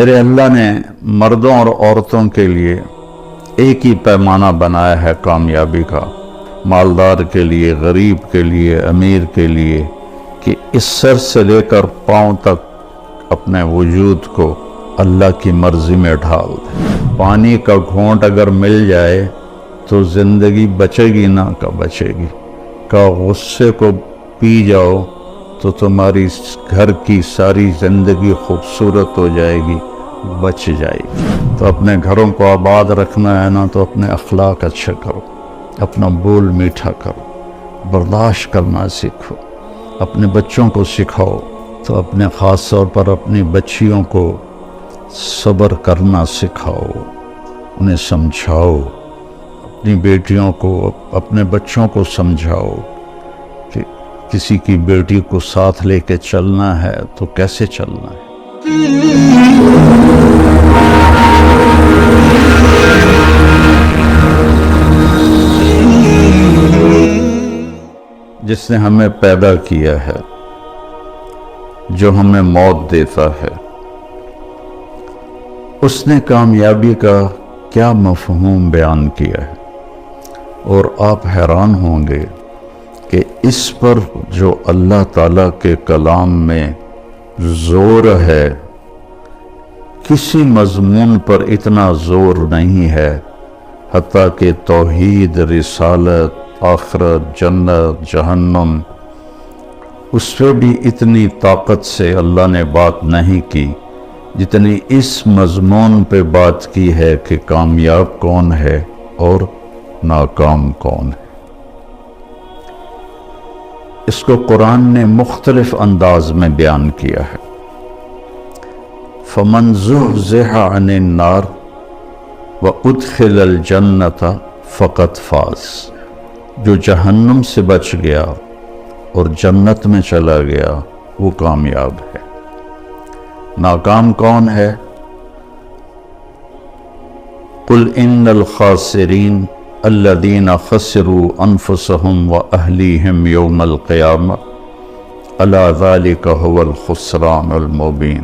میرے اللہ نے مردوں اور عورتوں کے لیے ایک ہی پیمانہ بنایا ہے کامیابی کا، مالدار کے لیے، غریب کے لیے، امیر کے لیے، کہ اس سر سے لے کر پاؤں تک اپنے وجود کو اللہ کی مرضی میں ڈھال دے۔ پانی کا گھونٹ اگر مل جائے تو زندگی بچے گی نہ کہ بچے گی، کہ غصے کو پی جاؤ تو تمہاری گھر کی ساری زندگی خوبصورت ہو جائے گی، بچ جائے گی۔ تو اپنے گھروں کو آباد رکھنا ہے نا، تو اپنے اخلاق اچھے کرو، اپنا بول میٹھا کرو، برداشت کرنا سیکھو، اپنے بچوں کو سکھاؤ، تو اپنے خاص طور پر اپنی بچیوں کو صبر کرنا سکھاؤ، انہیں سمجھاؤ، اپنی بیٹیوں کو، اپنے بچوں کو سمجھاؤ کہ کسی کی بیٹی کو ساتھ لے کے چلنا ہے تو کیسے چلنا ہے۔ جس نے ہمیں پیدا کیا ہے، جو ہمیں موت دیتا ہے، اس نے کامیابی کا کیا مفہوم بیان کیا ہے، اور آپ حیران ہوں گے کہ اس پر جو اللہ تعالیٰ کے کلام میں زور ہے، کسی مضمون پر اتنا زور نہیں ہے، حتیٰ کہ توحید، رسالت، آخرت، جنت، جہنم، اس پہ بھی اتنی طاقت سے اللہ نے بات نہیں کی جتنی اس مضمون پہ بات کی ہے کہ کامیاب کون ہے اور ناکام کون ہے۔ اس کو قرآن نے مختلف انداز میں بیان کیا ہے۔ فَمَنْ زُحْزِحَ عَنِ النَّارِ وَأُدْخِلَ الْجَنَّةَ فَقَدْ فَازَ، جو جہنم سے بچ گیا اور جنت میں چلا گیا وہ کامیاب ہے۔ ناکام کون ہے؟ قُلْ إِنَّ الْخَاسِرِينَ الَّذِينَ خَسِرُوا أَنفُسَهُمْ وَأَهْلِيهِمْ يَوْمَ الْقِيَامَةِ أَلَا ذَلِكَ هُوَ الْخُسْرَانُ الْمُبِينُ،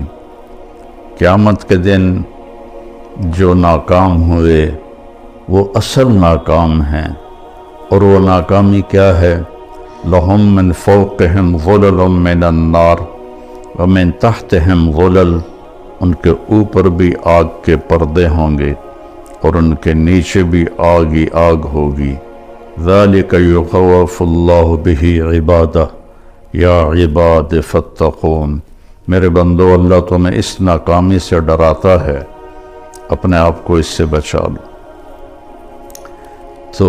قیامت کے دن جو ناکام ہوئے وہ اصل ناکام ہیں، اور وہ ناکامی کیا ہے؟ لَهُم مِّن فَوْقِهِمْ ظُلَلٌ مِّنَ النَّارِ وَمِن تَحْتِهِمْ ظُلَلٌ، ان کے اوپر بھی آگ کے پردے ہوں گے اور ان کے نیچے بھی آگ ہی آگ ہوگی۔ ذَلِكَ يُخَوَّفُ اللَّهُ بِهِ عِبَادَهُ يَا عِبَادِ فَاتَّقُونِ، میرے بندو اللہ تمہیں اس ناکامی سے ڈراتا ہے، اپنے آپ کو اس سے بچا لو۔ تو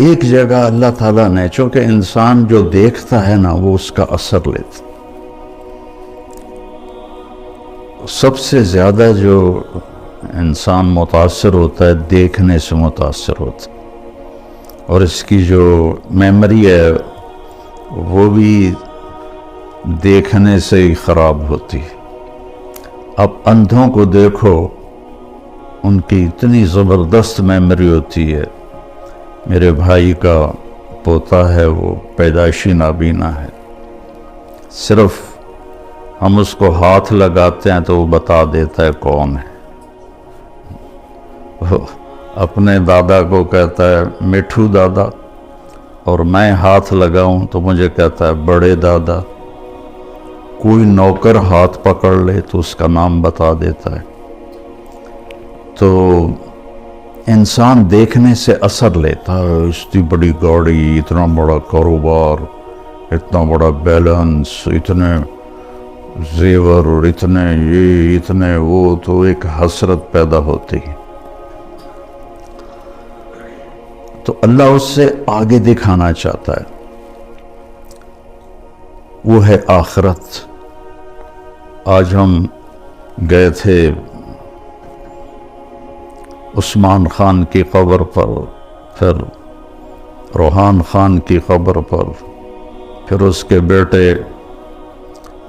ایک جگہ اللہ تعالیٰ نے، چونکہ انسان جو دیکھتا ہے نا وہ اس کا اثر لیتا، سب سے زیادہ جو انسان متاثر ہوتا ہے دیکھنے سے متاثر ہوتا ہے، اور اس کی جو میموری ہے وہ بھی دیکھنے سے ہی خراب ہوتی ہے۔ اب اندھوں کو دیکھو، ان کی اتنی زبردست میموری ہوتی ہے۔ میرے بھائی کا پوتا ہے، وہ پیدائشی نابینا ہے، صرف ہم اس کو ہاتھ لگاتے ہیں تو وہ بتا دیتا ہے کون ہے۔ وہ اپنے دادا کو کہتا ہے مٹھو دادا، اور میں ہاتھ لگاؤں تو مجھے کہتا ہے بڑے دادا۔ کوئی نوکر ہاتھ پکڑ لے تو اس کا نام بتا دیتا ہے۔ تو انسان دیکھنے سے اثر لیتا ہے، اتنی بڑی گاڑی، اتنا بڑا کاروبار، اتنا بڑا بیلنس، اتنے زیور اور اتنے یہ اتنے وہ، تو ایک حسرت پیدا ہوتی ہے۔ تو اللہ اس سے آگے دکھانا چاہتا ہے، وہ ہے آخرت۔ آج ہم گئے تھے عثمان خان کی قبر پر، پھر روحان خان کی قبر پر، پھر اس کے بیٹے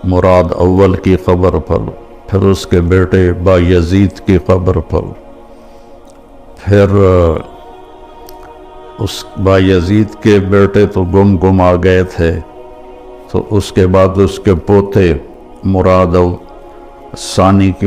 مراد اول کی قبر پر، پھر اس کے بیٹے بایزید کی قبر پر، پھر اس بایزید کے بیٹے تو گم آ گئے تھے، تو اس کے بعد اس کے پوتے مراد ثانی کی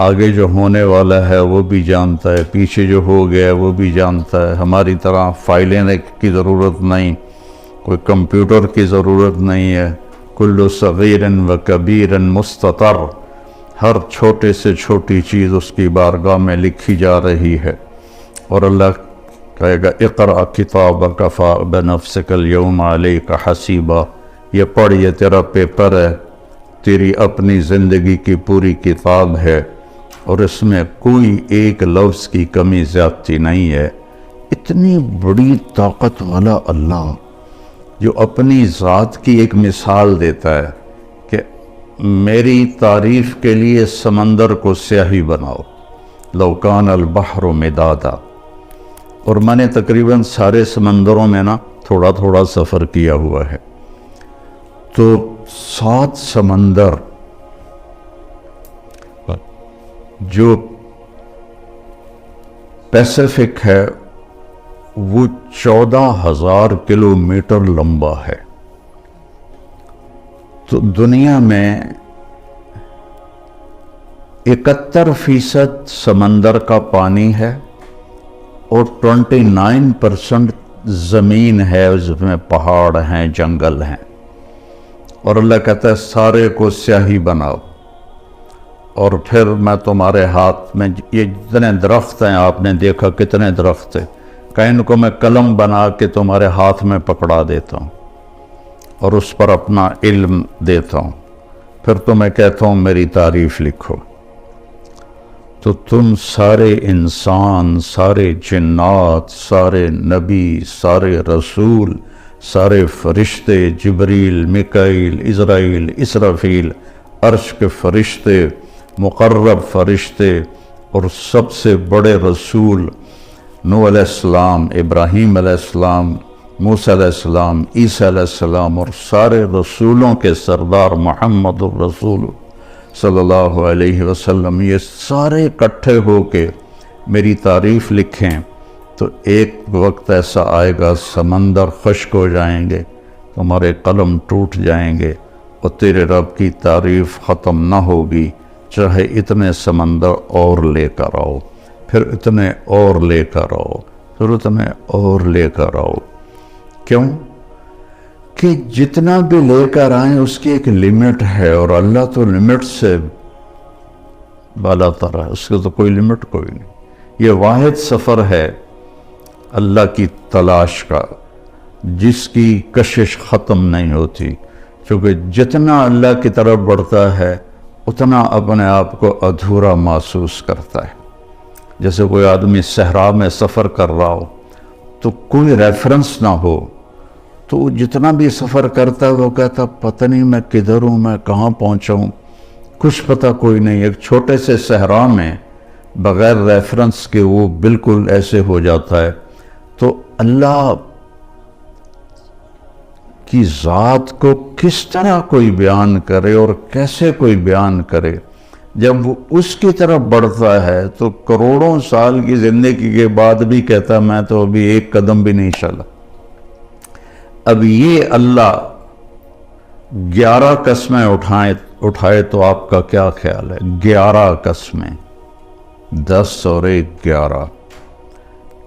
آگے جو ہونے والا ہے وہ بھی جانتا ہے، پیچھے جو ہو گیا وہ بھی جانتا ہے۔ ہماری طرح فائلیں کی ضرورت نہیں، کوئی کمپیوٹر کی ضرورت نہیں ہے۔ کل صغیر و کبیر مستطر، ہر چھوٹے سے چھوٹی چیز اس کی بارگاہ میں لکھی جا رہی ہے۔ اور اللہ کہے گا اقرأ کتابک کفی بنفسک اليوم علیک حسیبا، یہ پڑھ، یہ تیرا پیپر ہے، تیری اپنی زندگی کی پوری کتاب ہے، اور اس میں کوئی ایک لفظ کی کمی زیادتی نہیں ہے۔ اتنی بڑی طاقت والا اللہ جو اپنی ذات کی ایک مثال دیتا ہے کہ میری تعریف کے لیے سمندر کو سیاہی بناؤ، لو کان البحر مدادا۔ اور میں نے تقریباً سارے سمندروں میں تھوڑا تھوڑا سفر کیا ہوا ہے، تو 7 سمندر جو پیسیفک ہے وہ 14,000 کلومیٹر لمبا ہے۔ تو دنیا میں 71% سمندر کا پانی ہے اور 29% زمین ہے، اس میں پہاڑ ہیں، جنگل ہیں۔ اور اللہ کہتا ہے سارے کو سیاہی بناؤ، اور پھر میں تمہارے ہاتھ میں یہ جتنے درخت ہیں، آپ نے دیکھا کتنے درخت ہیں، کہ ان کو میں قلم بنا کے تمہارے ہاتھ میں پکڑا دیتا ہوں اور اس پر اپنا علم دیتا ہوں، پھر تمہیں کہتا ہوں میری تعریف لکھو۔ تو تم سارے انسان، سارے جنات، سارے نبی، سارے رسول، سارے فرشتے، جبریل، میکائیل، عزرائیل، اسرافیل، عرش کے فرشتے، مقرب فرشتے، اور سب سے بڑے رسول نوح علیہ السلام، ابراہیم علیہ السلام، موسیٰ علیہ السلام، عیسیٰ علیہ السلام، اور سارے رسولوں کے سردار محمد الرسول صلی اللہ علیہ وسلم، یہ سارے اکٹھے ہو کے میری تعریف لکھیں تو ایک وقت ایسا آئے گا سمندر خشک ہو جائیں گے، تمہارے قلم ٹوٹ جائیں گے، اور تیرے رب کی تعریف ختم نہ ہوگی، چاہے اتنے سمندر اور لے کر آؤ، پھر اتنے اور لے کر آؤ، پھر اتنے اور لے کر آؤ۔ کیوں؟ کہ جتنا بھی لے کر آئیں اس کی ایک لیمٹ ہے، اور اللہ تو لیمٹ سے بالا تر ہے، اس کے تو کوئی لیمٹ کوئی نہیں۔ یہ واحد سفر ہے اللہ کی تلاش کا، جس کی کشش ختم نہیں ہوتی، چونکہ جتنا اللہ کی طرف بڑھتا ہے اتنا اپنے آپ کو ادھورا محسوس کرتا ہے۔ جیسے کوئی آدمی صحرا میں سفر کر رہا ہو تو کوئی ریفرنس نہ ہو، تو وہ جتنا بھی سفر کرتا ہے وہ کہتا پتہ نہیں میں کدھر ہوں، میں کہاں پہنچا ہوں، کچھ پتہ کوئی نہیں۔ ایک چھوٹے سے صحرا میں بغیر ریفرنس کے وہ بالکل ایسے ہو جاتا ہے۔ تو اللہ کی ذات کو کس طرح کوئی بیان کرے اور کیسے کوئی بیان کرے؟ جب وہ اس کی طرف بڑھتا ہے تو کروڑوں سال کی زندگی کے بعد بھی کہتا ہے میں تو ابھی ایک قدم بھی نہیں چلا۔ اب یہ اللہ 11 قسمیں اٹھائے تو آپ کا کیا خیال ہے؟ 11 قسمیں، 10 اور 1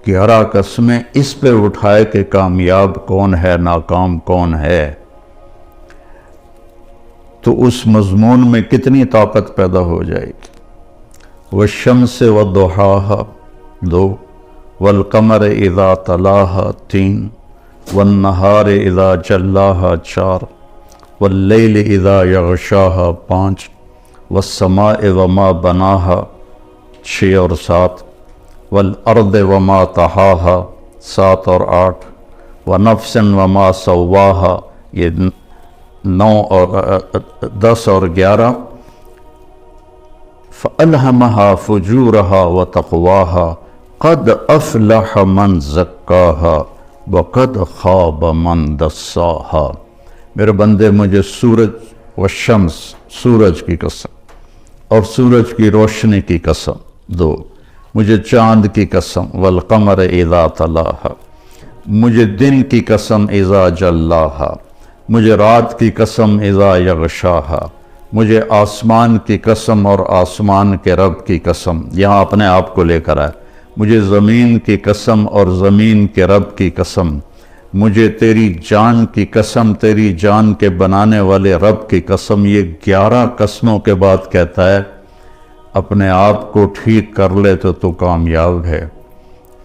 11 قسمیں اس پہ اٹھائے کہ کامیاب کون ہے، ناکام کون ہے، تو اس مضمون میں کتنی طاقت پیدا ہو جائے گی۔ والشمس والضحاها 2، والقمر اذا تلاها 3، والنہار اذا جلاها 4، واللیل اذا یغشاها 5، والسماء وما بناها 6 اور 7، والارض وما طحاها 7 اور 8، ونفس وما سواها یہ 9 اور 10 اور 11، فألہمها فجورها وتقواها قد افلح من زکاها وقد خاب من دساها۔ میرے بندے مجھے سورج والشمس، سورج کی قسم اور سورج کی روشنی کی قسم 2، مجھے چاند کی قسم والقمر اذا تلاها، مجھے دن کی قسم اذا جلاها، مجھے رات کی قسم اذا یغشاها، مجھے آسمان کی قسم اور آسمان کے رب کی قسم، یہاں اپنے آپ کو لے کر آئے، مجھے زمین کی قسم اور زمین کے رب کی قسم، مجھے تیری جان کی قسم، تیری جان کے بنانے والے رب کی قسم۔ یہ 11 قسموں کے بعد کہتا ہے اپنے آپ کو ٹھیک کر لے تو کامیاب ہے،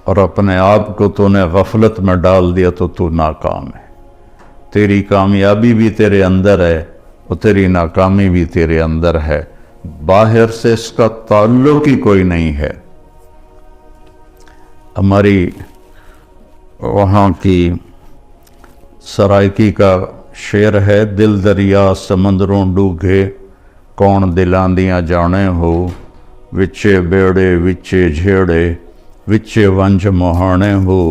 اور اپنے آپ کو تو نے غفلت میں ڈال دیا تو ناکام ہے۔ تیری کامیابی بھی تیرے اندر ہے اور تیری ناکامی بھی تیرے اندر ہے، باہر سے اس کا تعلق ہی کوئی نہیں ہے۔ ہماری وہاں کی سرائکی کا شعر ہے، دل دریا سمندروں ڈوگے کون دلاندیاں جانے ہو، وچے بیڑے وچے جھیڑے وچے ونج مہانے ہو،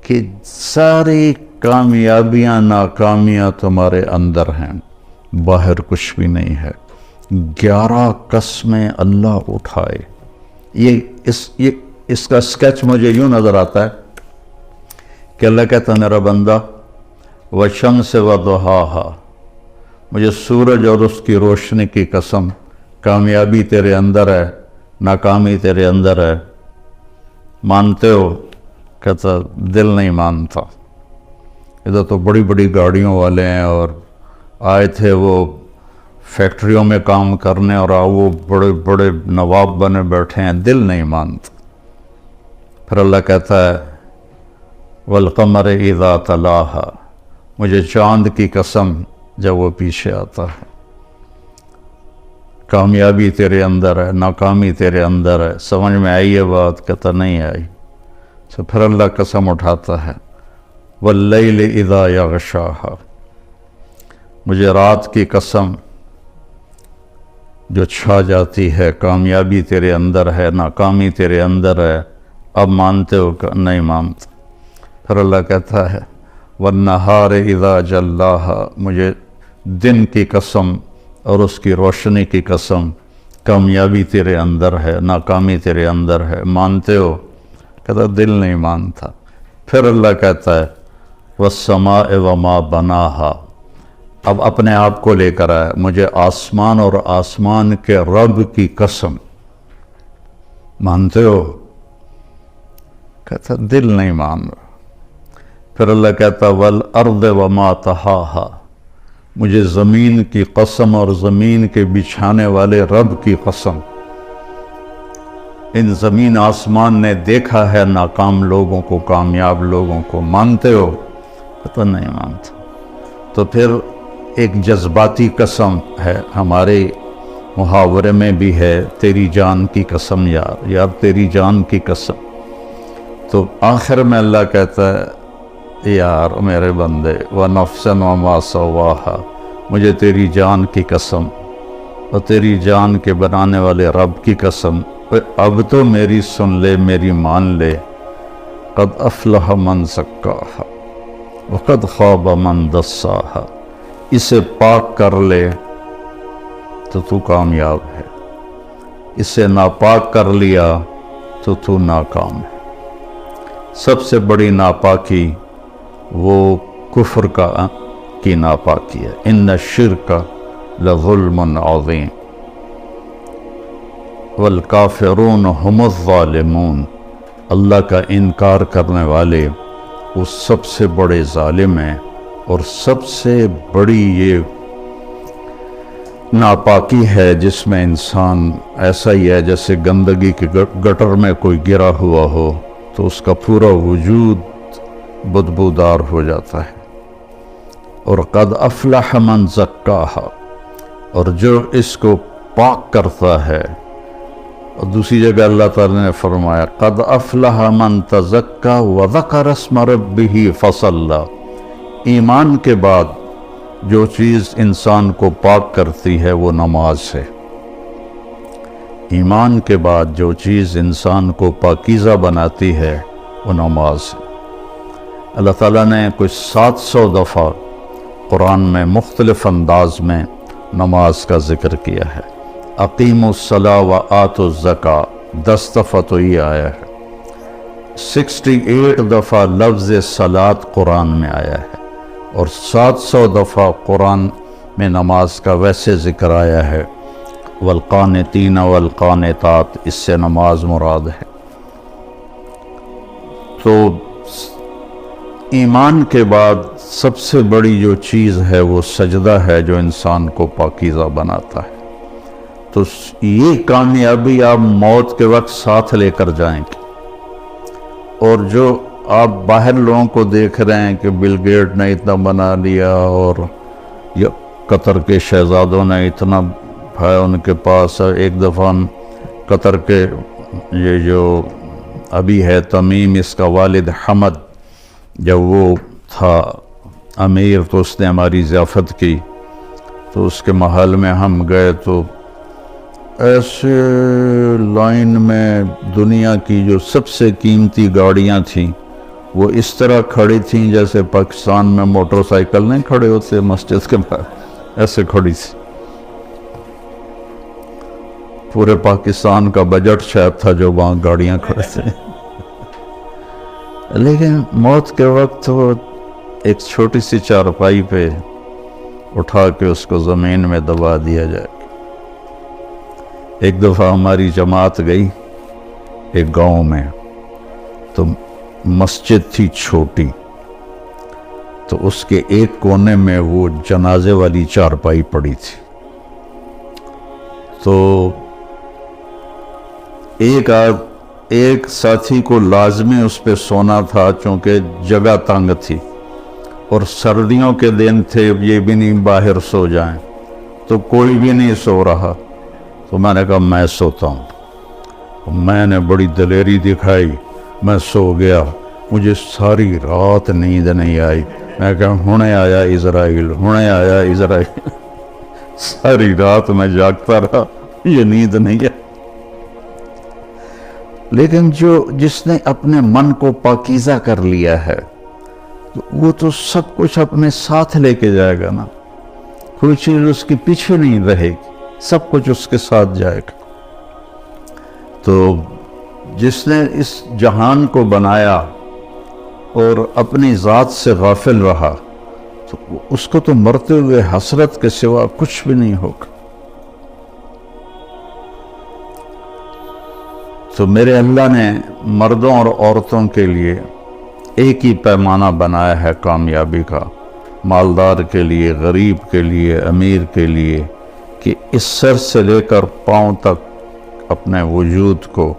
کہ ساری کامیابیاں ناکامیاں تمہارے اندر ہیں، باہر کچھ بھی نہیں ہے۔ 11 قسمیں اللہ اٹھائے۔ اس کا سکیچ مجھے یوں نظر آتا ہے کہ اللہ کہتا ہے میرا بندہ وَالشَّمْسِ وَضُحَاهَا، مجھے سورج اور اس کی روشنی کی قسم، کامیابی تیرے اندر ہے، ناکامی تیرے اندر ہے، مانتے ہو؟ کہتا دل نہیں مانتا۔ ادھر تو بڑی بڑی گاڑیوں والے ہیں اور آئے تھے وہ فیکٹریوں میں کام کرنے، اور وہ بڑے بڑے نواب بنے بیٹھے ہیں، دل نہیں مانتا۔ پھر اللہ کہتا ہے وَالْقَمَرِ إِذَا تَلَاهَا، مجھے چاند کی قسم جب وہ پیچھے آتا ہے۔ کامیابی تیرے اندر ہے، ناکامی تیرے اندر ہے، سمجھ میں آئی ہے بات؟ کہتا نہیں آئی۔ تو پھر اللہ قسم اٹھاتا ہے وَاللَّيْلِ إِذَا يَغْشَاهَا، مجھے رات کی قسم جو چھا جاتی ہے، کامیابی تیرے اندر ہے، ناکامی تیرے اندر ہے، اب مانتے ہو کہ نہیں مانتے؟ پھر اللہ کہتا ہے وَالنَّهَارِ إِذَا جَلَّاهَا، مجھے دن کی قسم اور اس کی روشنی کی قسم، کامیابی تیرے اندر ہے، ناکامی تیرے اندر ہے، مانتے ہو؟ کہتا دل نہیں مانتا۔ پھر اللہ کہتا ہے وَالسَّمَاءِ وَمَا بَنَاهَا، اب اپنے آپ کو لے کر آئے، مجھے آسمان اور آسمان کے رب کی قسم، مانتے ہو؟ کہتا دل نہیں مان رہا۔ پھر اللہ کہتا وَالْأَرْضِ وَمَا طَحَاهَا، مجھے زمین کی قسم اور زمین کے بچھانے والے رب کی قسم، ان زمین آسمان نے دیکھا ہے ناکام لوگوں کو، کامیاب لوگوں کو، مانتے ہو؟ کہتا نہیں مانتا۔ تو پھر ایک جذباتی قسم ہے، ہمارے محاورے میں بھی ہے، تیری جان کی قسم یار، یار تیری جان کی قسم۔ تو آخر میں اللہ کہتا ہے یار میرے بندے وَنَفْسًا وَمَا سَوَّاهَا، مجھے تیری جان کی قسم اور تیری جان کے بنانے والے رب کی قسم، اب تو میری سن لے، میری مان لے، قَدْ أَفْلَحَ مَنْ زَكَّاهَا وَقَدْ خَابَ مَنْ دَسَّاهَا، اسے پاک کر لے تو کامیاب ہے، اسے ناپاک کر لیا تو ناکام ہے۔ سب سے بڑی ناپاکی وہ کفر کی ناپاکی ہے، ان الشرک لظلم عظیم والکافرون هم الظالمون، اللہ کا انکار کرنے والے وہ سب سے بڑے ظالم ہیں، اور سب سے بڑی یہ ناپاکی ہے جس میں انسان ایسا ہی ہے جیسے گندگی کے گٹر میں کوئی گرا ہوا ہو تو اس کا پورا وجود بدبودار ہو جاتا ہے۔ اور قد افلح من زکاہا، اور جو اس کو پاک کرتا ہے، اور دوسری جگہ اللہ تعالی نے فرمایا قد افلح من تزکا وذکر اسم ربہ فصلی، ایمان کے بعد جو چیز انسان کو پاک کرتی ہے وہ نماز ہے۔ ایمان کے بعد جو چیز انسان کو پاکیزہ بناتی ہے وہ نماز ہے۔ اللہ تعالیٰ نے کچھ 700 دفعہ قرآن میں مختلف انداز میں نماز کا ذکر کیا ہے۔ اقیموا الصلاۃ وآتوا الزکاۃ 10 دفعہ تو یہ آیا ہے، 68 دفعہ لفظ صلاۃ قرآن میں آیا ہے، اور 700 دفعہ قرآن میں نماز کا ویسے ذکر آیا ہے، والقانتین والقانتات، اس سے نماز مراد ہے۔ تو ایمان کے بعد سب سے بڑی جو چیز ہے وہ سجدہ ہے، جو انسان کو پاکیزہ بناتا ہے۔ تو یہ کامیابی آپ موت کے وقت ساتھ لے کر جائیں گے۔ اور جو آپ باہر لوگوں کو دیکھ رہے ہیں کہ بل گیٹ نے اتنا بنا لیا، اور قطر کے شہزادوں نے اتنا ہے ان کے پاس۔ ایک دفعہ قطر کے یہ جو ابھی ہے تمیم، اس کا والد حمد، جب وہ تھا امیر تو اس نے ہماری ضیافت کی، تو اس کے محل میں ہم گئے تو ایسے لائن میں دنیا کی جو سب سے قیمتی گاڑیاں تھیں وہ اس طرح کھڑی تھیں جیسے پاکستان میں موٹر سائیکل نہیں کھڑے ہوتے مسجد کے باہر، ایسے کھڑی تھی۔ پورے پاکستان کا بجٹ شاید تھا جو وہاں گاڑیاں کھڑے تھے۔ لیکن موت کے وقت وہ ایک چھوٹی سی چارپائی پہ اٹھا کے اس کو زمین میں دبا دیا جائے۔ ایک دفعہ ہماری جماعت گئی ایک گاؤں میں، تو مسجد تھی چھوٹی، تو اس کے ایک کونے میں وہ جنازے والی چارپائی پڑی تھی۔ تو ایک ساتھی کو لازمی اس پہ سونا تھا، چونکہ جگہ تنگ تھی، اور سردیوں کے دن تھے، یہ بھی نہیں باہر سو جائیں، تو کوئی بھی نہیں سو رہا۔ تو میں نے کہا میں سوتا ہوں۔ میں نے بڑی دلیری دکھائی، میں سو گیا، مجھے ساری رات نیند نہیں آئی۔ میں کہا ہونے آیا اسرائیل، ہونے آیا اسرائیل۔ ساری رات میں جاگتا رہا، یہ نیند نہیں ہے۔ لیکن جس نے اپنے من کو پاکیزہ کر لیا ہے، وہ تو سب کچھ اپنے ساتھ لے کے جائے گا نا، کوئی چیز اس کے پیچھے نہیں رہے گی، سب کچھ اس کے ساتھ جائے گا۔ تو جس نے اس جہان کو بنایا اور اپنی ذات سے غافل رہا، تو اس کو تو مرتے ہوئے حسرت کے سوا کچھ بھی نہیں ہوگا۔ تو میرے اللہ نے مردوں اور عورتوں کے لیے ایک ہی پیمانہ بنایا ہے کامیابی کا، مالدار کے لیے، غریب کے لیے، امیر کے لیے، کہ اس سر سے لے کر پاؤں تک اپنے وجود کو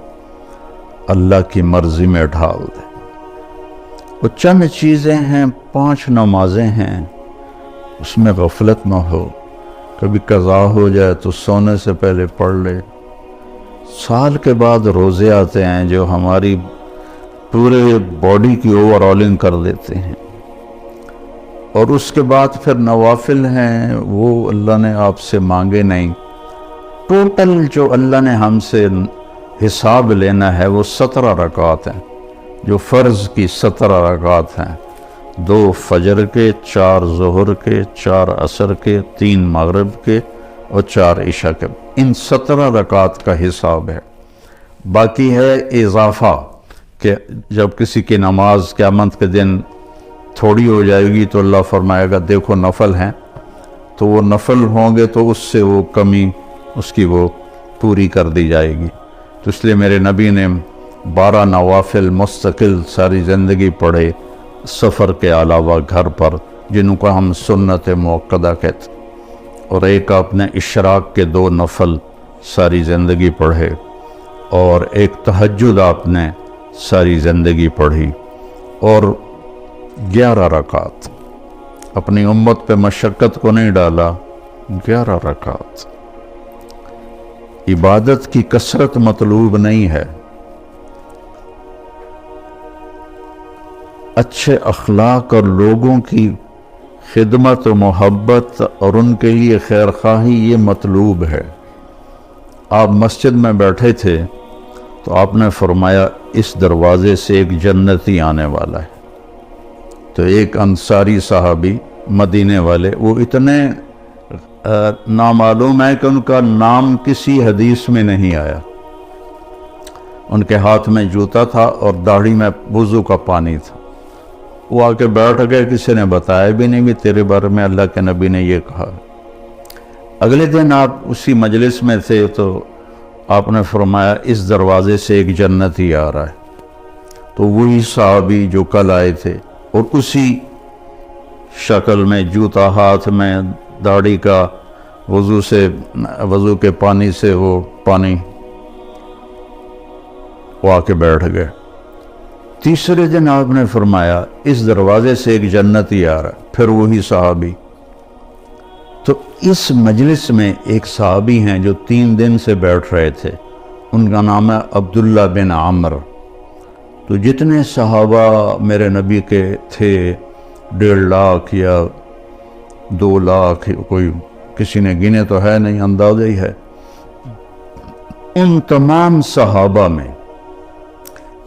اللہ کی مرضی میں ڈھال دے۔ وہ چند چیزیں ہیں، 5 نمازیں ہیں، اس میں غفلت نہ ہو۔ کبھی قضا ہو جائے تو سونے سے پہلے پڑھ لے۔ سال کے بعد روزے آتے ہیں جو ہماری پورے باڈی کی اوور آلنگ کر دیتے ہیں، اور اس کے بعد پھر نوافل ہیں، وہ اللہ نے آپ سے مانگے نہیں۔ ٹوٹل جو اللہ نے ہم سے حساب لینا ہے وہ 17 رکعات ہیں، جو فرض کی 17 رکعات ہیں، 2 فجر کے، 4 ظہر کے، 4 عصر کے، 3 مغرب کے اور 4 عشاء کے۔ ان 17 رکعات کا حساب ہے۔ باقی ہے اضافہ، کہ جب کسی کی نماز قیامت کے دن تھوڑی ہو جائے گی تو اللہ فرمائے گا دیکھو نفل ہیں، تو وہ نفل ہوں گے تو اس سے وہ کمی اس کی وہ پوری کر دی جائے گی۔ تو اس لیے میرے نبی نے 12 نوافل مستقل ساری زندگی پڑھے، سفر کے علاوہ گھر پر، جن کو ہم سنت موقدہ کہتے، اور ایک آپ نے اشراق کے 2 نفل ساری زندگی پڑھے، اور ایک تہجد آپ نے ساری زندگی پڑھی، اور 11 رکعات۔ اپنی امت پہ مشقت کو نہیں ڈالا، 11 رکعات۔ عبادت کی کثرت مطلوب نہیں ہے، اچھے اخلاق اور لوگوں کی خدمت و محبت اور ان کے لیے خیر خواہی، یہ مطلوب ہے۔ آپ مسجد میں بیٹھے تھے تو آپ نے فرمایا اس دروازے سے ایک جنتی آنے والا ہے۔ تو ایک انصاری صحابی مدینے والے، وہ اتنے نامعلوم ہے کہ ان کا نام کسی حدیث میں نہیں آیا۔ ان کے ہاتھ میں جوتا تھا اور داڑھی میں وضو کا پانی تھا۔ وہ آ کے بیٹھ گئے، کسی نے بتایا بھی نہیں بھی تیرے بارے میں اللہ کے نبی نے یہ کہا۔ اگلے دن آپ اسی مجلس میں تھے تو آپ نے فرمایا اس دروازے سے ایک جنتی آ رہا ہے. تو وہی صحابی جو کل آئے تھے اور اسی شکل میں، جوتا ہاتھ میں، داڑھی کا وضو کے پانی سے وہ پانی وہ آ کے بیٹھ گئے. تیسرے دن آپ نے فرمایا اس دروازے سے ایک جنتی آ رہا ہے، پھر وہی صحابی. تو اس مجلس میں ایک صحابی ہیں جو 3 دن سے بیٹھ رہے تھے، ان کا نام ہے عبداللہ بن عمر. تو جتنے صحابہ میرے نبی کے تھے 1.5 لاکھ یا 2 لاکھ، کوئی کسی نے گنے تو ہے نہیں، اندازہ ہی ہے. ان تمام صحابہ میں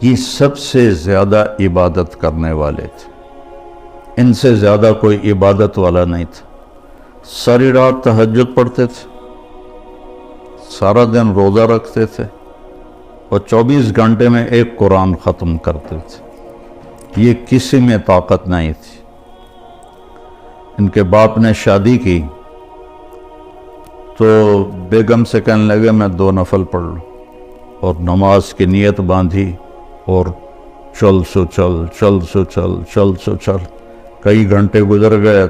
یہ سب سے زیادہ عبادت کرنے والے تھے. ان سے زیادہ کوئی عبادت والا نہیں تھا. ساری رات تہجد پڑھتے تھے، سارا دن روزہ رکھتے تھے، اور 24 گھنٹے میں ایک قرآن ختم کرتے تھے. یہ کسی میں طاقت نہیں تھی. ان کے باپ نے شادی کی تو بیگم سے کہنے لگے میں 2 نفل پڑھ لوں، اور نماز کی نیت باندھی اور چل سو چل. کئی گھنٹے گزر گئے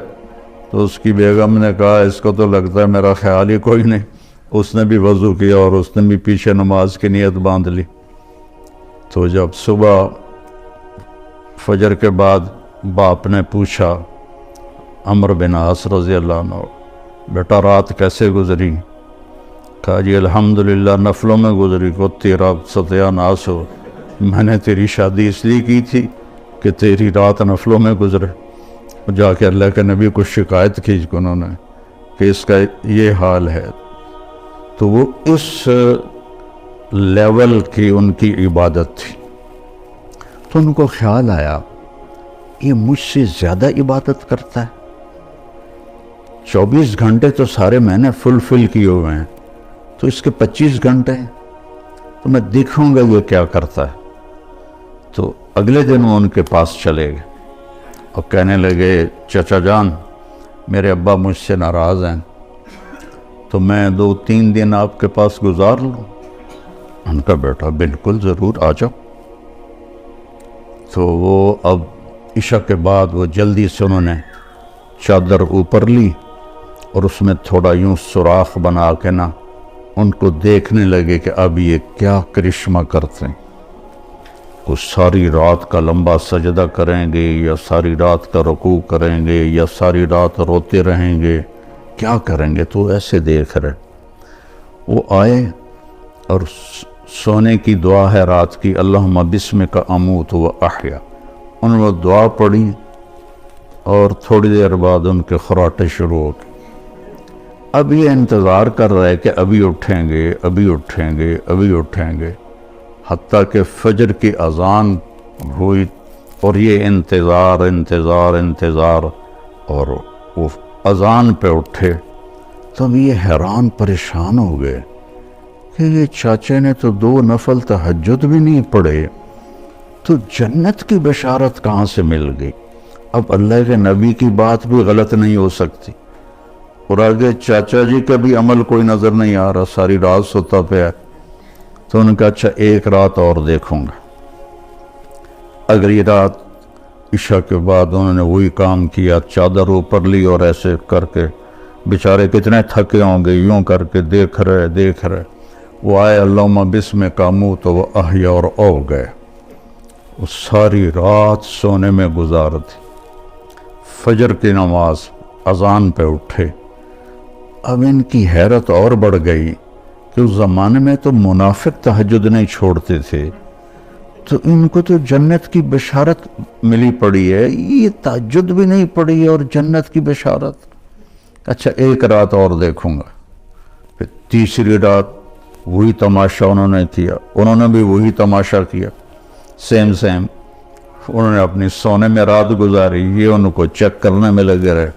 تو اس کی بیگم نے کہا اس کو تو لگتا ہے میرا خیال ہی کوئی نہیں. اس نے بھی وضو کیا اور اس نے بھی پیچھے نماز کی نیت باندھ لی. تو جب صبح فجر کے بعد باپ نے پوچھا عمر بن عاص رضی اللہ عنہ، بیٹا رات کیسے گزری؟ کہا جی الحمدللہ نفلوں میں گزری. کو تیرا ستیہ ناس ہو، میں نے تیری شادی اس لیے کی تھی کہ تیری رات نفلوں میں گزرے. جا کے اللہ کے نبی کو شکایت کی انہوں نے کہ اس کا یہ حال ہے. تو وہ اس لیول کی ان کی عبادت تھی. تو ان کو خیال آیا یہ مجھ سے زیادہ عبادت کرتا ہے. 24 گھنٹے تو سارے میں نے فل کیے ہوئے ہیں، تو اس کے 25 گھنٹے ہیں، تو میں دیکھوں گا وہ کیا کرتا ہے. تو اگلے دن وہ ان کے پاس چلے گئے اور کہنے لگے چچا جان میرے ابا مجھ سے ناراض ہیں، تو میں 2-3 دن آپ کے پاس گزار لوں؟ ان کا بیٹا بالکل ضرور آ جاؤ. تو وہ اب عشاء کے بعد وہ جلدی سے انہوں نے چادر اوپر لی اور اس میں تھوڑا یوں سوراخ بنا کے نا ان کو دیکھنے لگے کہ اب یہ کیا کرشمہ کرتے ہیں. وہ ساری رات کا لمبا سجدہ کریں گے یا ساری رات کا رکوع کریں گے یا ساری رات روتے رہیں گے، کیا کریں گے؟ تو ایسے دیکھ رہے. وہ آئے اور سونے کی دعا ہے رات کی، اللہم بسمک اموت و احیا. انہوں نے دعا پڑھی اور تھوڑی دیر بعد ان کے خراٹے شروع ہو گئے. اب یہ انتظار کر رہے کہ ابھی اٹھیں گے ابھی اٹھیں گے ابھی اٹھیں گے، حتیٰ کہ فجر کی اذان ہوئی اور یہ انتظار اور وہ اذان پہ اٹھے. تب یہ حیران پریشان ہو گئے کہ یہ چاچے نے تو 2 نفل تہجد بھی نہیں پڑھے، تو جنت کی بشارت کہاں سے مل گئی؟ اب اللہ کے نبی کی بات بھی غلط نہیں ہو سکتی. اور آگے چاچا جی کا بھی عمل کوئی نظر نہیں آ رہا، ساری رات سوتا پہ ہے. تو انہوں نے کہا اچھا ایک رات اور دیکھوں گا. اگلی رات عشاء کے بعد انہوں نے وہی کام کیا، چادر اوپر لی اور ایسے کر کے بیچارے کتنے تھکے ہوں گے، یوں کر کے دیکھ رہے. وہ آئے اللہم بسمک اموت و احیا اور او گئے. وہ ساری رات سونے میں گزار دی. فجر کی نماز اذان پہ اٹھے. اب ان کی حیرت اور بڑھ گئی کہ اس زمانے میں تو منافق تہجد نہیں چھوڑتے تھے، تو ان کو تو جنت کی بشارت ملی پڑی ہے، یہ تہجد بھی نہیں پڑی اور جنت کی بشارت. اچھا ایک رات اور دیکھوں گا. پھر تیسری رات وہی تماشا انہوں نے کیا، انہوں نے بھی وہی تماشا کیا، سیم. انہوں نے اپنی سونے میں رات گزاری، یہ ان کو چیک کرنے میں لگے رہے.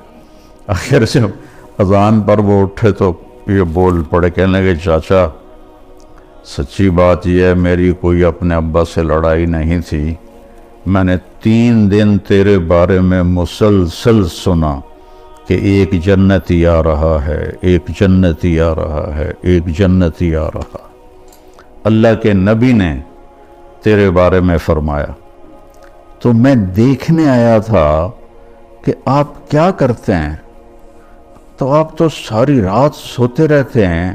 آخر سے اذان پر وہ اٹھے تو یہ بول پڑے، کہنے لگے چاچا سچی بات یہ ہے میری کوئی اپنے ابا سے لڑائی نہیں تھی، میں نے 3 دن تیرے بارے میں مسلسل سنا کہ ایک جنتی آ رہا ہے، ایک جنتی آ رہا ہے، ایک جنتی آ رہا ہے۔ اللہ کے نبی نے تیرے بارے میں فرمایا، تو میں دیکھنے آیا تھا کہ آپ کیا کرتے ہیں، تو آپ تو ساری رات سوتے رہتے ہیں،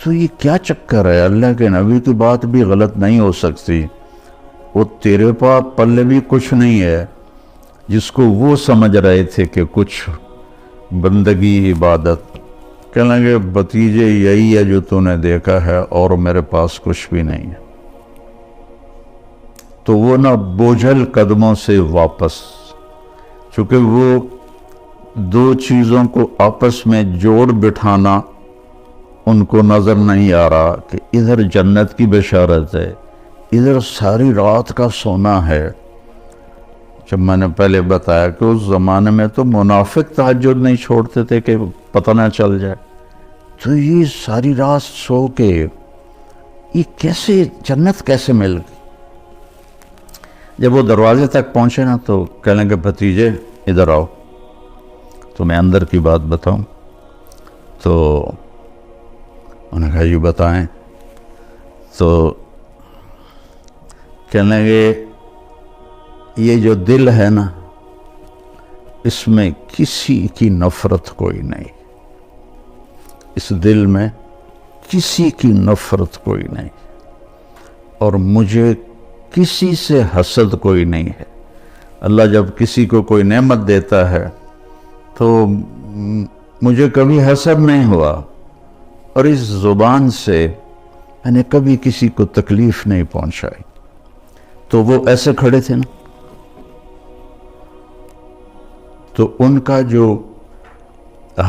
تو یہ کیا چکر ہے؟ اللہ کے نبی کی بات بھی غلط نہیں ہو سکتی، وہ تیرے پاس پلے بھی کچھ نہیں ہے جس کو وہ سمجھ رہے تھے کہ کچھ بندگی عبادت۔ کہنے لگے بھتیجے یہی ہے جو تو نے دیکھا ہے، اور میرے پاس کچھ بھی نہیں ہے۔ تو وہ نہ بوجھل قدموں سے واپس، چونکہ وہ دو چیزوں کو آپس میں جوڑ بٹھانا ان کو نظر نہیں آ رہا کہ ادھر جنت کی بشارت ہے، ادھر ساری رات کا سونا ہے۔ جب میں نے پہلے بتایا کہ اس زمانے میں تو منافق تہجد نہیں چھوڑتے تھے کہ پتہ نہ چل جائے، تو یہ ساری رات سو کے یہ کیسے جنت کیسے مل گئی؟ جب وہ دروازے تک پہنچے نا تو کہنے لگے بھتیجے ادھر آؤ، تو میں اندر کی بات بتاؤں؟ تو انہوں نے کہا یہ بتائیں۔ تو کہنے لگے یہ جو دل ہے نا، اس میں کسی کی نفرت کوئی نہیں، اس دل میں کسی کی نفرت کوئی نہیں، اور مجھے کسی سے حسد کوئی نہیں ہے۔ اللہ جب کسی کو کوئی نعمت دیتا ہے تو مجھے کبھی حسد نہیں ہوا، اور اس زبان سے میں نے کبھی کسی کو تکلیف نہیں پہنچائی۔ تو وہ ایسے کھڑے تھے نا، تو ان کا جو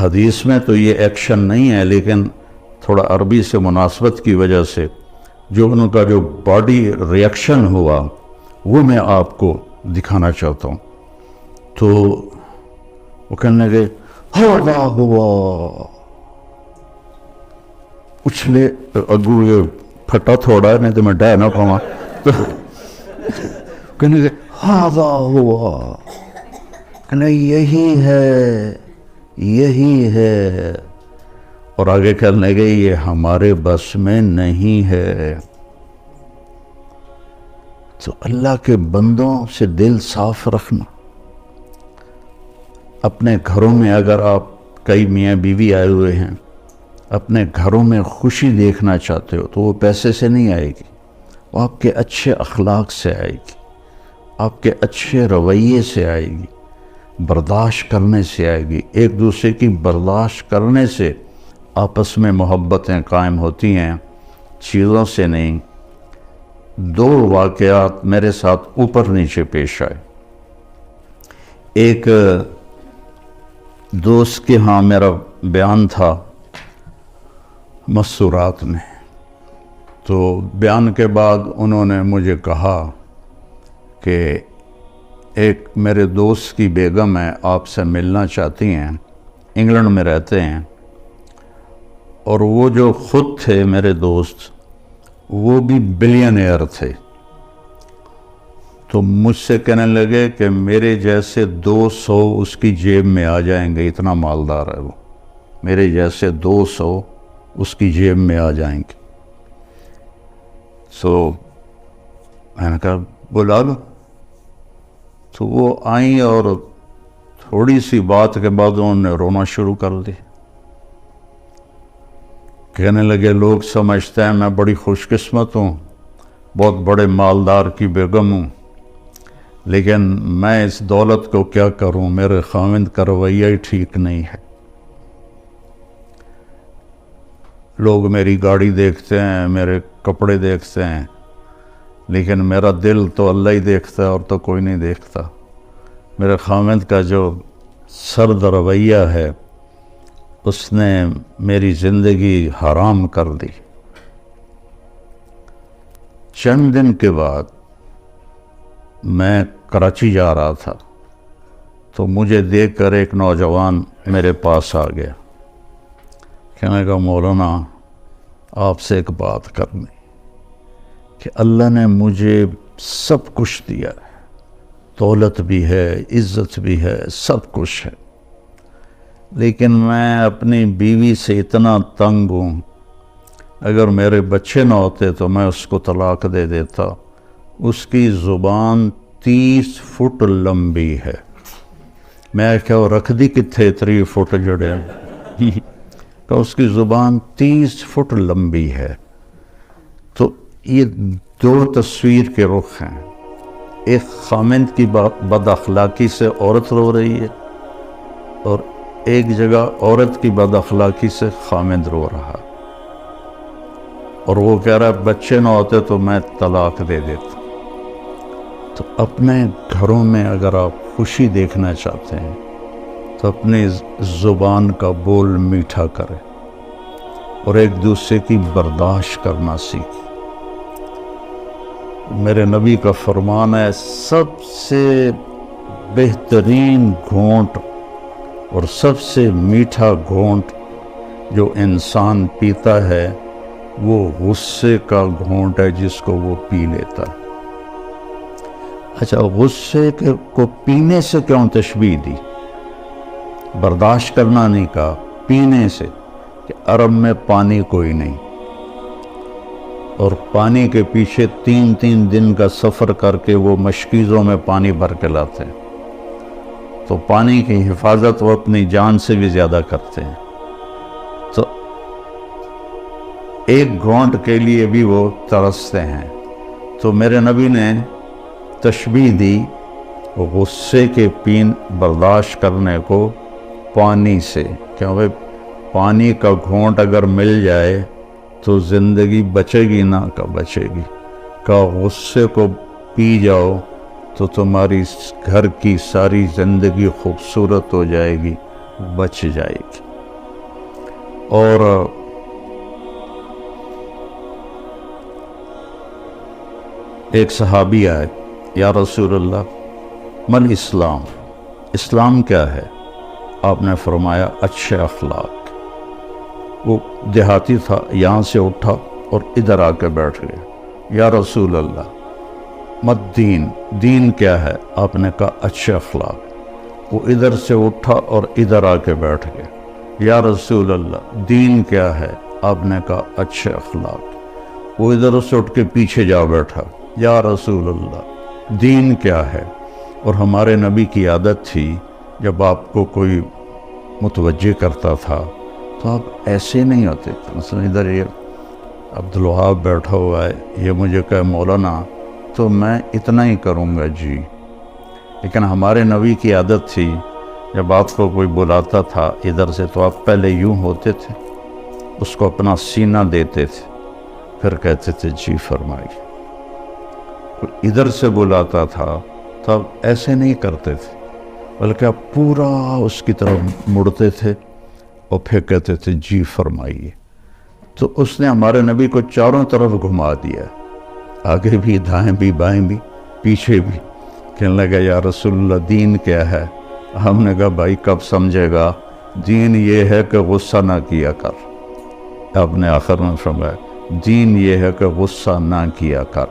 حدیث میں تو یہ ایکشن نہیں ہے، لیکن تھوڑا عربی سے مناسبت کی وجہ سے جو ان کا جو باڈی ریاکشن ہوا وہ میں آپ کو دکھانا چاہتا ہوں۔ تو وہ کہنے لگے ہوا ہوا، اچھلے اگو یہ پھٹا تھوڑا نہیں تو میں ڈہ نہ پاؤں، تو کہنے لگے ہوا ہوا، کہنے یہی ہے یہی ہے، اور آگے کہنے لگے یہ ہمارے بس میں نہیں ہے۔ تو اللہ کے بندوں سے دل صاف رکھنا۔ اپنے گھروں میں اگر آپ کئی میاں بیوی آئے ہوئے ہیں، اپنے گھروں میں خوشی دیکھنا چاہتے ہو تو وہ پیسے سے نہیں آئے گی، وہ آپ کے اچھے اخلاق سے آئے گی، آپ کے اچھے رویے سے آئے گی، برداشت کرنے سے آئے گی۔ ایک دوسرے کی برداشت کرنے سے آپس میں محبتیں قائم ہوتی ہیں، چیزوں سے نہیں۔ دو واقعات میرے ساتھ اوپر نیچے پیش آئے۔ ایک دوست کے ہاں میرا بیان تھا مسورات میں، تو بیان کے بعد انہوں نے مجھے کہا کہ ایک میرے دوست کی بیگم ہے، آپ سے ملنا چاہتی ہیں، انگلینڈ میں رہتے ہیں، اور وہ جو خود تھے میرے دوست وہ بھی بلینئر تھے۔ تو مجھ سے کہنے لگے کہ میرے جیسے 200 اس کی جیب میں آ جائیں گے، اتنا مالدار ہے وہ، میرے جیسے 200 اس کی جیب میں آ جائیں گے۔ سو میں نے کہا بلا لو۔ تو وہ آئیں اور تھوڑی سی بات کے بعد انہوں نے رونا شروع کر دی۔ کہنے لگے لوگ سمجھتے ہیں میں بڑی خوش قسمت ہوں، بہت بڑے مالدار کی بیگم ہوں، لیکن میں اس دولت کو کیا کروں، میرے خاوند کا رویہ ہی ٹھیک نہیں ہے۔ لوگ میری گاڑی دیکھتے ہیں، میرے کپڑے دیکھتے ہیں، لیکن میرا دل تو اللہ ہی دیکھتا ہے، اور تو کوئی نہیں دیکھتا۔ میرے خاوند کا جو سرد رویہ ہے اس نے میری زندگی حرام کر دی۔ چند دن کے بعد میں کراچی جا رہا تھا، تو مجھے دیکھ کر ایک نوجوان میرے پاس آ گیا، کہنے لگا مولانا آپ سے ایک بات کرنی کہ اللہ نے مجھے سب کچھ دیا ہے، دولت بھی ہے، عزت بھی ہے، سب کچھ ہے، لیکن میں اپنی بیوی سے اتنا تنگ ہوں، اگر میرے بچے نہ ہوتے تو میں اس کو طلاق دے دیتا۔ اس کی زبان 30 فٹ لمبی ہے۔ میں کیا رکھ دی کتنے 3 فٹ جڑے کہ اس کی زبان 30 فٹ لمبی ہے۔ تو یہ دو تصویر کے رخ ہیں، ایک خامند کی بد اخلاقی سے عورت رو رہی ہے، اور ایک جگہ عورت کی بد اخلاقی سے خامند رو رہا، اور وہ کہہ رہا ہے بچے نہ ہوتے تو میں طلاق دے دیتا۔ تو اپنے گھروں میں اگر آپ خوشی دیکھنا چاہتے ہیں تو اپنی زبان کا بول میٹھا کریں اور ایک دوسرے کی برداشت کرنا سیکھیں۔ میرے نبی کا فرمان ہے، سب سے بہترین گھونٹ اور سب سے میٹھا گھونٹ جو انسان پیتا ہے وہ غصے کا گھونٹ ہے جس کو وہ پی لیتا ہے۔ اچھا، غصے کو پینے سے کیوں تشبیہ دی؟ برداشت کرنا نہیں کہا، پینے سے، کہ عرب میں پانی کوئی نہیں، اور پانی کے پیچھے 3 دن کا سفر کر کے وہ مشکیزوں میں پانی بھر کے لاتے ہیں، تو پانی کی حفاظت وہ اپنی جان سے بھی زیادہ کرتے ہیں، تو ایک گھونٹ کے لیے بھی وہ ترستے ہیں۔ تو میرے نبی نے تشبیہ دی غصے کے برداشت کرنے کو پانی سے، کیونکہ پانی کا گھونٹ اگر مل جائے تو زندگی بچے گی نہ کہ بچے گی، کہ غصے کو پی جاؤ تو تمہاری گھر کی ساری زندگی خوبصورت ہو جائے گی، بچ جائے گی۔ اور ایک صحابی آئے، یا رسول اللہ من اسلام، اسلام کیا ہے؟ آپ نے فرمایا اچھے اخلاق۔ وہ دیہاتی تھا، یہاں سے اٹھا اور ادھر آ کے بیٹھ گیا۔ یا رسول اللہ مت دین، دین کیا ہے؟ آپ نے کہا اچھے اخلاق۔ وہ ادھر سے اٹھا اور ادھر آ کے بیٹھ گیا۔ یا رسول اللہ دین کیا ہے؟ آپ نے کہا اچھے اخلاق۔ وہ ادھر سے اٹھ کے پیچھے جا بیٹھا۔ یا رسول اللہ دین کیا ہے؟ اور ہمارے نبی کی عادت تھی جب آپ کو کوئی متوجہ کرتا تھا تو آپ ایسے نہیں ہوتے تھے۔ مثلا ادھر یہ عبدالوہاب بیٹھا ہوا ہے، یہ مجھے کہے مولانا تو میں اتنا ہی کروں گا جی، لیکن ہمارے نبی کی عادت تھی جب آپ کو کوئی بلاتا تھا ادھر سے تو آپ پہلے یوں ہوتے تھے، اس کو اپنا سینہ دیتے تھے، پھر کہتے تھے جی فرمائیے۔ ادھر سے بلاتا تھا تو آپ ایسے نہیں کرتے تھے، بلکہ آپ پورا اس کی طرف مڑتے تھے اور پھر کہتے تھے جی فرمائیے۔ تو اس نے ہمارے نبی کو چاروں طرف گھما دیا، آگے بھی، دائیں بھی، بائیں بھی، پیچھے بھی۔ کہنے لگا یا رسول اللہ دین کیا ہے؟ ہم نے کہا بھائی کب سمجھے گا، دین یہ ہے کہ غصہ نہ کیا کر۔ آپ نے آخر میں فرمایا دین یہ ہے کہ غصہ نہ کیا کر۔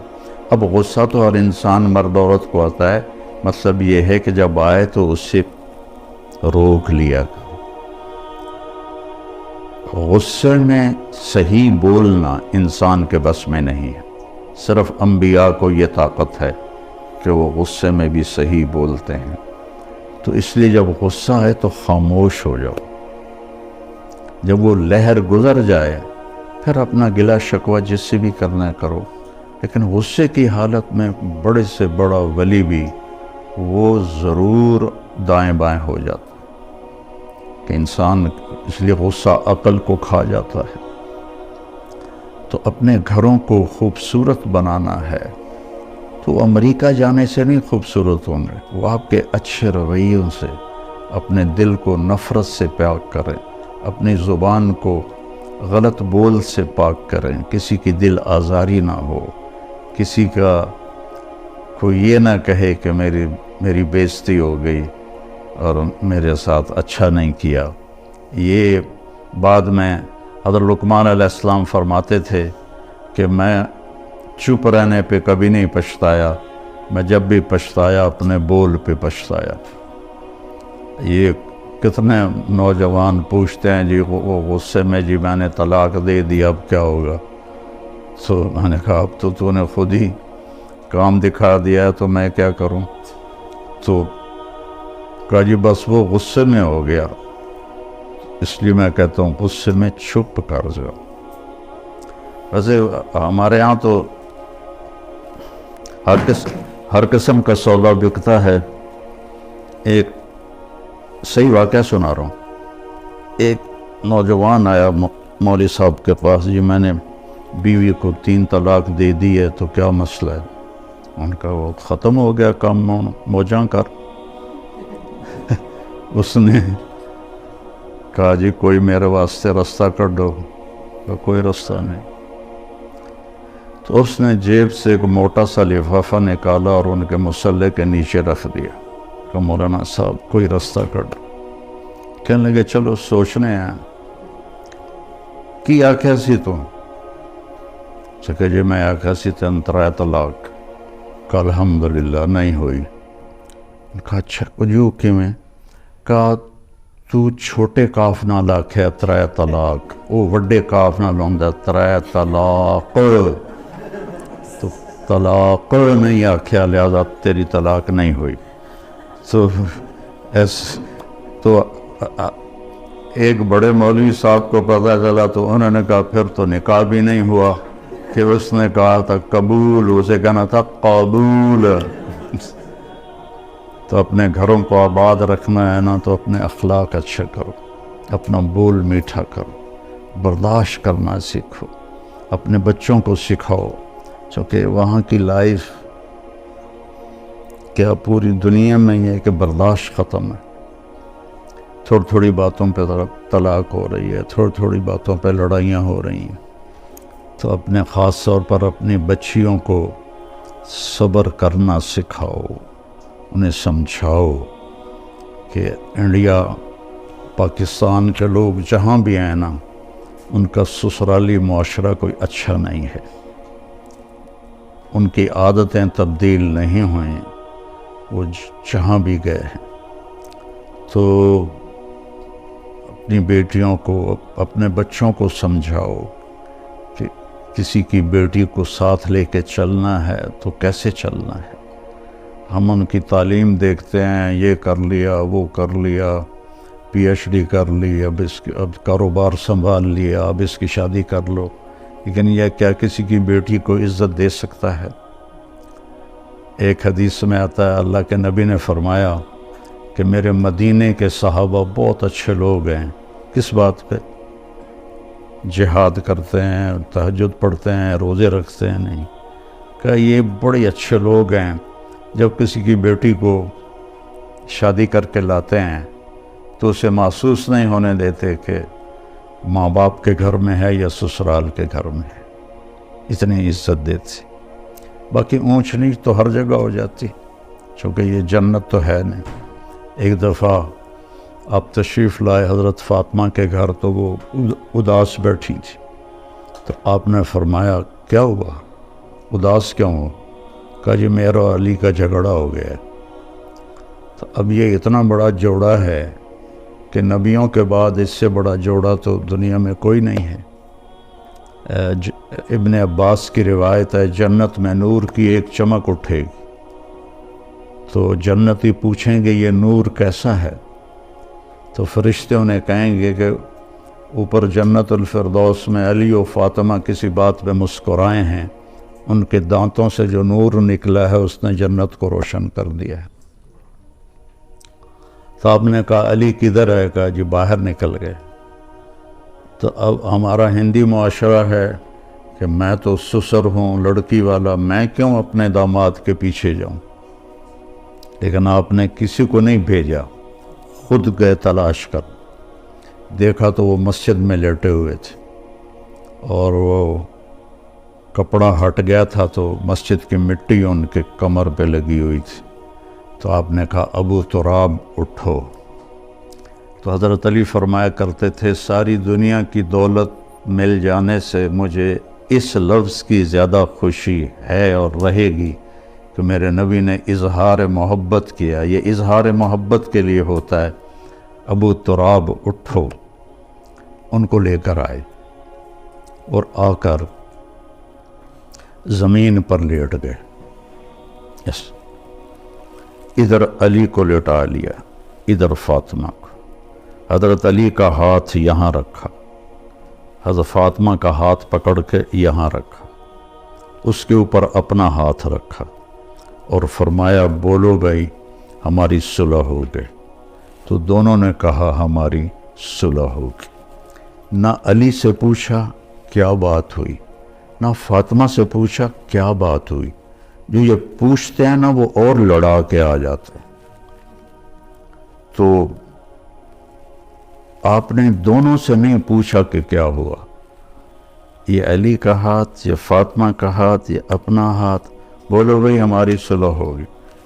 اب غصہ تو ہر انسان مرد عورت کو آتا ہے، مطلب یہ ہے کہ جب آئے تو اس سے روک لیا کر۔ غصے میں صحیح بولنا انسان کے بس میں نہیں ہے، صرف انبیاء کو یہ طاقت ہے کہ وہ غصے میں بھی صحیح بولتے ہیں۔ تو اس لیے جب غصہ ہے تو خاموش ہو جاؤ، جب وہ لہر گزر جائے پھر اپنا گلہ شکوہ جس سے بھی کرنا ہے کرو، لیکن غصے کی حالت میں بڑے سے بڑا ولی بھی وہ ضرور دائیں بائیں ہو جاتا کہ انسان، اس لیے غصہ عقل کو کھا جاتا ہے۔ تو اپنے گھروں کو خوبصورت بنانا ہے تو امریکہ جانے سے نہیں خوبصورت ہوں گے، وہ آپ کے اچھے رویوں سے اپنے دل کو نفرت سے پاک کریں، اپنی زبان کو غلط بول سے پاک کریں، کسی کی دل آزاری نہ ہو، کسی کا کوئی یہ نہ کہے کہ میری بےزتی ہو گئی اور میرے ساتھ اچھا نہیں کیا۔ یہ بعد میں حضرت لقمان علیہ السلام فرماتے تھے کہ میں چپ رہنے پہ کبھی نہیں پچھتایا، میں جب بھی پچھتایا اپنے بول پہ پچھتایا۔ یہ کتنے نوجوان پوچھتے ہیں جی وہ غصے میں جی میں نے طلاق دے دی اب کیا ہوگا؟ تو میں نے کہا اب تو نے خود ہی کام دکھا دیا ہے تو میں کیا کروں؟ تو کہا جی بس وہ غصے میں ہو گیا، اس لیے میں کہتا ہوں غصے میں چھپ کر جاؤ۔ ویسے ہمارے ہاں تو ہر قسم کا سودا بکتا ہے۔ ایک صحیح واقعہ سنا رہا ہوں۔ ایک نوجوان آیا مولوی صاحب کے پاس، جی میں نے بیوی کو 3 طلاق دے دی ہے تو کیا مسئلہ ہے؟ ان کا وہ ختم ہو گیا کام موجاں کر۔ اس نے کہا جی کوئی میرے واسطے رستہ کر دو، کوئی رستہ نہیں۔ تو اس نے جیب سے ایک موٹا سا لفافہ نکالا اور ان کے مصلے کے نیچے رکھ دیا کہ مولانا صاحب کوئی رستہ کر دو۔ کہنے لگے چلو سوچنے ہیں کی آکھیا سی تو کہ جی میں آکھیا سی تین 3 طلاق، کہ الحمدللہ نہیں ہوئی۔ کہا اچھا جو کہ میں کہا تو چھوٹے کاف نہ آکھیا 3 طلاق، وہ وڈے کاف نہ لوندا 3 طلاق، تو طلاق نہیں آکھیا لہذا تیری طلاق نہیں ہوئی۔ تو ایک بڑے مولوی صاحب کو پتہ چلا تو انہوں نے کہا پھر تو نکاح بھی نہیں ہوا، کہ اس نے کہا تھا قبول، اسے کہنا تھا قبول۔ تو اپنے گھروں کو آباد رکھنا ہے نا تو اپنے اخلاق اچھا کرو، اپنا بول میٹھا کرو، برداشت کرنا سیکھو، اپنے بچوں کو سکھاؤ، چونکہ وہاں کی لائف کیا پوری دنیا میں یہ ہے کہ برداشت ختم ہے۔ تھوڑی تھوڑی باتوں پہ طلاق ہو رہی ہے، تھوڑی تھوڑی باتوں پہ لڑائیاں ہو رہی ہیں۔ تو اپنے خاص طور پر اپنی بچیوں کو صبر کرنا سکھاؤ، انہیں سمجھاؤ کہ انڈیا پاکستان کے لوگ جہاں بھی ہیں نا ان کا سسرالی معاشرہ کوئی اچھا نہیں ہے، ان کی عادتیں تبدیل نہیں ہوئیں، وہ جہاں بھی گئے ہیں۔ تو اپنی بیٹیوں کو، اپنے بچوں کو سمجھاؤ کہ کسی کی بیٹی کو ساتھ لے کے چلنا ہے تو کیسے چلنا ہے۔ ہم ان کی تعلیم دیکھتے ہیں، یہ کر لیا، وہ کر لیا، پی ایچ ڈی کر لی، اب کاروبار سنبھال لیا، اب اس کی شادی کر لو، لیکن یہ کیا کسی کی بیٹی کو عزت دے سکتا ہے؟ ایک حدیث میں آتا ہے اللہ کے نبی نے فرمایا کہ میرے مدینے کے صحابہ بہت اچھے لوگ ہیں۔ کس بات پہ؟ جہاد کرتے ہیں، تہجد پڑھتے ہیں، روزے رکھتے ہیں، نہیں کہ یہ بڑے اچھے لوگ ہیں، جب کسی کی بیٹی کو شادی کر کے لاتے ہیں تو اسے محسوس نہیں ہونے دیتے کہ ماں باپ کے گھر میں ہے یا سسرال کے گھر میں ہے، اتنی عزت دیتے۔ باقی اونچ نیچ تو ہر جگہ ہو جاتی، چونکہ یہ جنت تو ہے نہیں۔ ایک دفعہ آپ تشریف لائے حضرت فاطمہ کے گھر تو وہ اداس بیٹھی تھی، تو آپ نے فرمایا کیا ہوا، اداس کیوں ہو؟ کہا جی میرا علی کا جھگڑا ہو گیا۔ تو اب یہ اتنا بڑا جوڑا ہے کہ نبیوں کے بعد اس سے بڑا جوڑا تو دنیا میں کوئی نہیں ہے۔ ابن عباس کی روایت ہے جنت میں نور کی ایک چمک اٹھے گی تو جنتی پوچھیں گے یہ نور کیسا ہے؟ تو فرشتے انہیں کہیں گے کہ اوپر جنت الفردوس میں علی و فاطمہ کسی بات پہ مسکرائے ہیں، ان کے دانتوں سے جو نور نکلا ہے اس نے جنت کو روشن کر دیا ہے۔ تو آپ نے کہا علی کدھر ہے؟ کہا جی باہر نکل گئے۔ تو اب ہمارا ہندی معاشرہ ہے کہ میں تو سسر ہوں، لڑکی والا، میں کیوں اپنے داماد کے پیچھے جاؤں؟ لیکن آپ نے کسی کو نہیں بھیجا، خود گئے تلاش کر، دیکھا تو وہ مسجد میں لیٹے ہوئے تھے اور وہ کپڑا ہٹ گیا تھا تو مسجد کی مٹی ان کے کمر پہ لگی ہوئی تھی۔ تو آپ نے کہا ابو تراب اٹھو۔ تو حضرت علی فرمایا کرتے تھے ساری دنیا کی دولت مل جانے سے مجھے اس لفظ کی زیادہ خوشی ہے اور رہے گی کہ میرے نبی نے اظہار محبت کیا۔ یہ اظہار محبت کے لیے ہوتا ہے، ابو تراب اٹھو، ان کو لے کر آئے اور آ کر زمین پر لیٹ گئے. یس، ادھر علی کو لٹا لیا، ادھر فاطمہ کو. حضرت علی کا ہاتھ یہاں رکھا، حضرت فاطمہ کا ہاتھ پکڑ کے یہاں رکھا، اس کے اوپر اپنا ہاتھ رکھا اور فرمایا بولو بھائی ہماری صلح ہو گئی. تو دونوں نے کہا ہماری صلح ہوگی. نہ علی سے پوچھا کیا بات ہوئی، نہ فاطمہ سے پوچھا کیا بات ہوئی. جو یہ پوچھتے ہیں نا وہ اور لڑا کے آ جاتے ہیں. تو آپ نے دونوں سے نہیں پوچھا کہ کیا ہوا، یہ علی کا ہاتھ، یہ فاطمہ کا ہاتھ، یہ اپنا ہاتھ، بولو بھئی ہماری صلح ہوگی.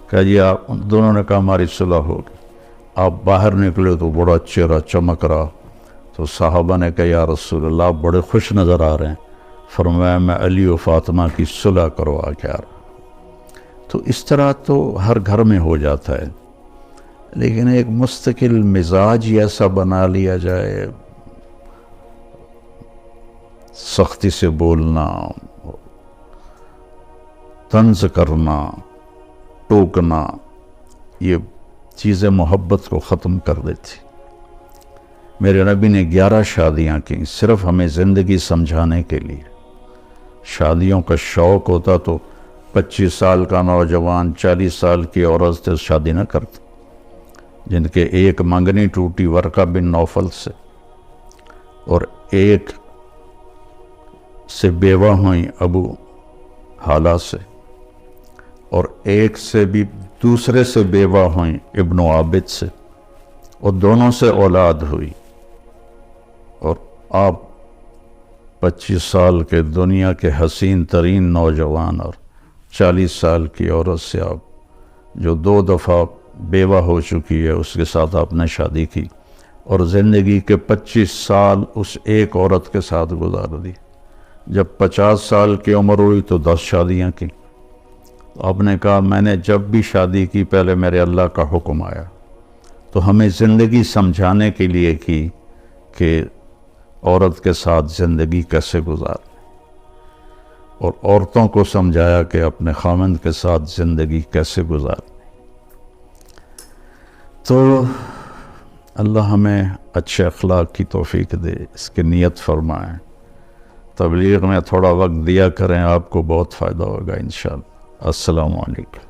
کہا جی آپ دونوں نے کہا ہماری صلح ہوگی. آپ باہر نکلے تو بڑا چہرہ چمک رہا. تو صحابہ نے کہا یا رسول اللہ آپ بڑے خوش نظر آ رہے ہیں. فرمایا میں علی و فاطمہ کی صلح کروا کے آ رہا. تو اس طرح تو ہر گھر میں ہو جاتا ہے، لیکن ایک مستقل مزاج ہی ایسا بنا لیا جائے، سختی سے بولنا، طنز کرنا، ٹوکنا، یہ چیزیں محبت کو ختم کر دیتی. میرے نبی نے 11 شادیاں کی صرف ہمیں زندگی سمجھانے کے لیے. شادیوں کا شوق ہوتا تو 25 سال کا نوجوان 40 سال کی عورت سے شادی نہ کرتا، جن کے ایک منگنی ٹوٹی ورقہ بن نوفل سے، اور ایک سے بیوہ ہوئیں ابو حالہ سے، اور ایک سے بھی دوسرے سے بیوہ ہوئیں ابن عابد سے، اور دونوں سے اولاد ہوئی. اور آپ 25 سال کے دنیا کے حسین ترین نوجوان اور 40 سال کی عورت سے آپ جو 2 دفعہ بیوہ ہو چکی ہے اس کے ساتھ آپ نے شادی کی، اور زندگی کے 25 سال اس ایک عورت کے ساتھ گزار دی. جب 50 سال کی عمر ہوئی تو 10 شادیاں کی. آپ نے کہا میں نے جب بھی شادی کی پہلے میرے اللہ کا حکم آیا. تو ہمیں زندگی سمجھانے کے لیے کی کہ عورت کے ساتھ زندگی کیسے گزاریں، اور عورتوں کو سمجھایا کہ اپنے خاوند کے ساتھ زندگی کیسے گزاریں. تو اللہ ہمیں اچھے اخلاق کی توفیق دے، اس کی نیت فرمائیں. تبلیغ میں تھوڑا وقت دیا کریں، آپ کو بہت فائدہ ہوگا انشاءاللہ. السلام علیکم.